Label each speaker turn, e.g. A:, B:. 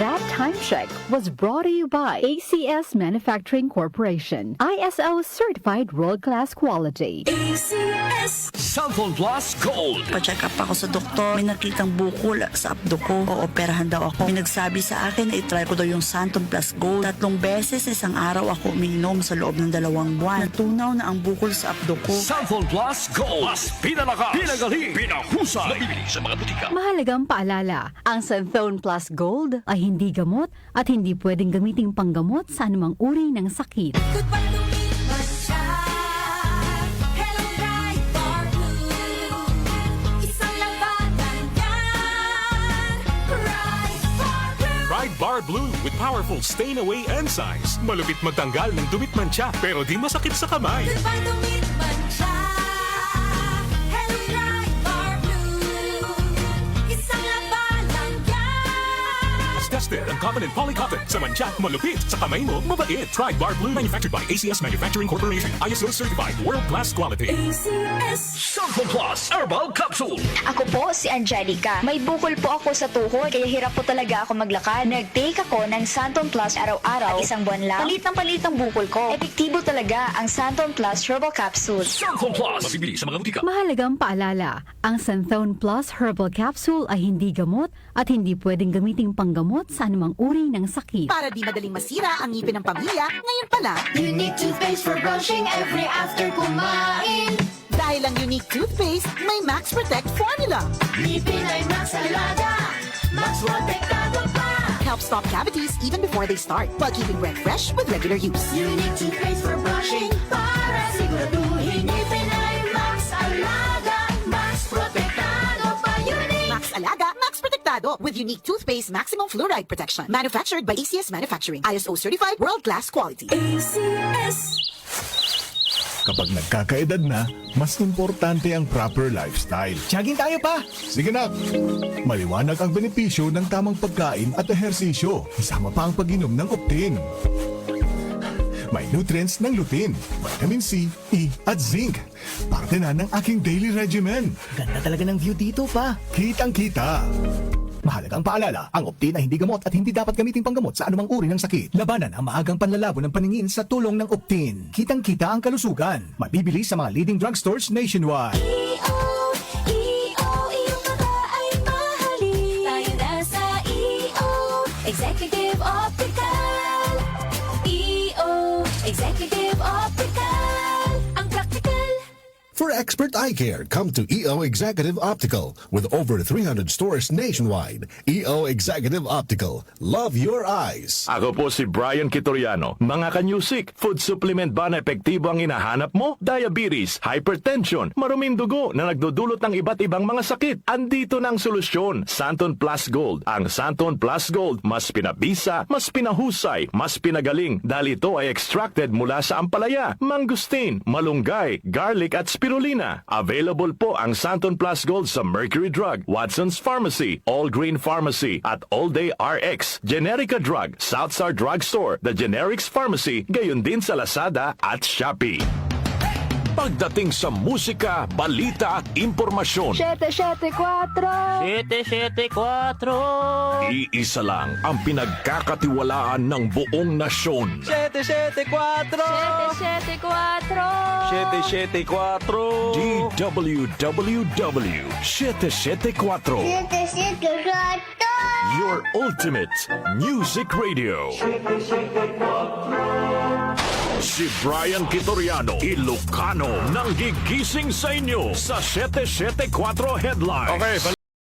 A: That time check was brought to you by ACS Manufacturing Corporation. ISO certified world-class quality.
B: ACS
C: Cellphone Plus Gold.
D: Pa-check up ako sa doktor. May nakitang bukol sa abdo ko. Ooperahan daw ako. May nagsabi sa akin na itry ko daw yung Santon Plus Gold. 3 beses isang araw ako umiinom sa loob ng 2 buwan. Natunaw na ang bukol sa abdo ko.
C: Cellphone Plus Gold. Mas pinalakas, pinagaling, pinahusay. Nabibili sa mga butika.
A: Mahalagang paalala, ang Santhone Plus Gold ay hindi gamot at hindi pwedeng gamiting panggamot sa anumang uri ng sakit.
B: Goodbye lumipas siya. Hello bright bar blue. Isang labanan yan. Bright bar blue.
E: Pride Bar Blue with powerful stain-away enzymes. Malupit magtanggal ng dumit mancha pero di masakit sa kamay.
B: Goodbye lumipas siya. Hello bright bar blue. Isang labanan yan.
E: As tested ang confident polycotton sa mancha, malupit sa kamay mo, mabait. Pride Bar Blue manufactured by ACS Manufacturing Corporation. ISO certified world-class quality.
B: ACS
C: Cellphone Plus Herbal Capsule.
F: Ako po si Angelica. May bukol po ako sa tuhod kaya hirap po talaga ako maglakad. Nag-take ako ng Santon Plus araw-araw at isang buwan lang. Palit ng palit ang bukol ko. Epektibo talaga ang Santon Plus Herbal Capsule.
C: Cellphone Plus. Mabibili sa mga butika.
A: Mahalagang paalala, ang Santhone Plus Herbal Capsule ay hindi gamot at hindi pwedeng gamiting panggamot sa anumang uri ng sakit.
G: Para di madaling masira ang ngipin ng pamilya, ngayon pa lang.
B: Unique toothpaste for brushing every after kumain.
G: Dahil ang unique toothpaste, may Max Protect formula.
B: Ngipin ay Max Alaga. Max Protectado pa.
G: Helps stop cavities even before they start, while keeping breath fresh with regular use.
B: Unique toothpaste for brushing para siguraduhin. Ngipin ay Max Alaga. Max Protectado pa. Unique.
G: Max Alaga, Max Protectado with unique toothpaste maximum fluoride protection. Manufactured by ACS Manufacturing. ISO certified world-class quality.
B: ACS
H: Kapag nagkakaedad na, mas importante ang proper lifestyle.
I: Jogging tayo pa!
H: Sige na! Maliwanag ang benepisyo ng tamang pagkain at ehersisyo. Kasama pa ang pag-inom ng Optin. May nutrients ng lutein, vitamin C, E at zinc. Parte na ng aking daily regimen.
I: Ganda talaga ng view dito pa.
H: Kitang-kita. Mahalagang paalala, ang Optin ay hindi gamot at hindi dapat gamiting panggamot sa anumang uri ng sakit. Labanan ang maagang panlalabo ng paningin sa tulong ng Optin. Kitang-kita ang kalusugan. Mabibili sa mga leading drugstores nationwide.
B: EO, iyong mata ay mahalin. Tayo na sa EO, Executive Optical. EO, Executive Optical. Ang practical.
J: For expert eye care, come to EO Executive Optical. With over 300 stores nationwide, EO Executive Optical. Love your eyes.
K: Ako po si Brian Kitoriano. Mga kanyusik, food supplement ba na epektibo ang hinahanap mo? Diabetes, hypertension, maruming dugo na nagdudulot ng iba't ibang mga sakit. Andito na ang solusyon, Santon Plus Gold. Ang Santon Plus Gold, mas pinabisa, mas pinahusay, mas pinagaling dahil ito ay extracted mula sa ampalaya, mangustin, malunggay, garlic at spirulina. Available po ang Santon Plus Gold sa Mercury Drug, Watson's Pharmacy, All Green Pharmacy at All Day RX, Generica Drug, Southstar Drug Store, The Generics Pharmacy, gayon din sa Lazada at Shopee.
C: Pagdating sa musika, balita at impormasyon,
A: 774!
I: 774!
C: iisa lang ang pinagkakatiwalaan ng buong nasyon.
I: 774!
A: 774!
I: 774!
C: DWWW 774. Your ultimate music radio. Si Brian Kitoriano, Ilocano, nang gigising sa inyo sa 774 Headlines.
E: Okay,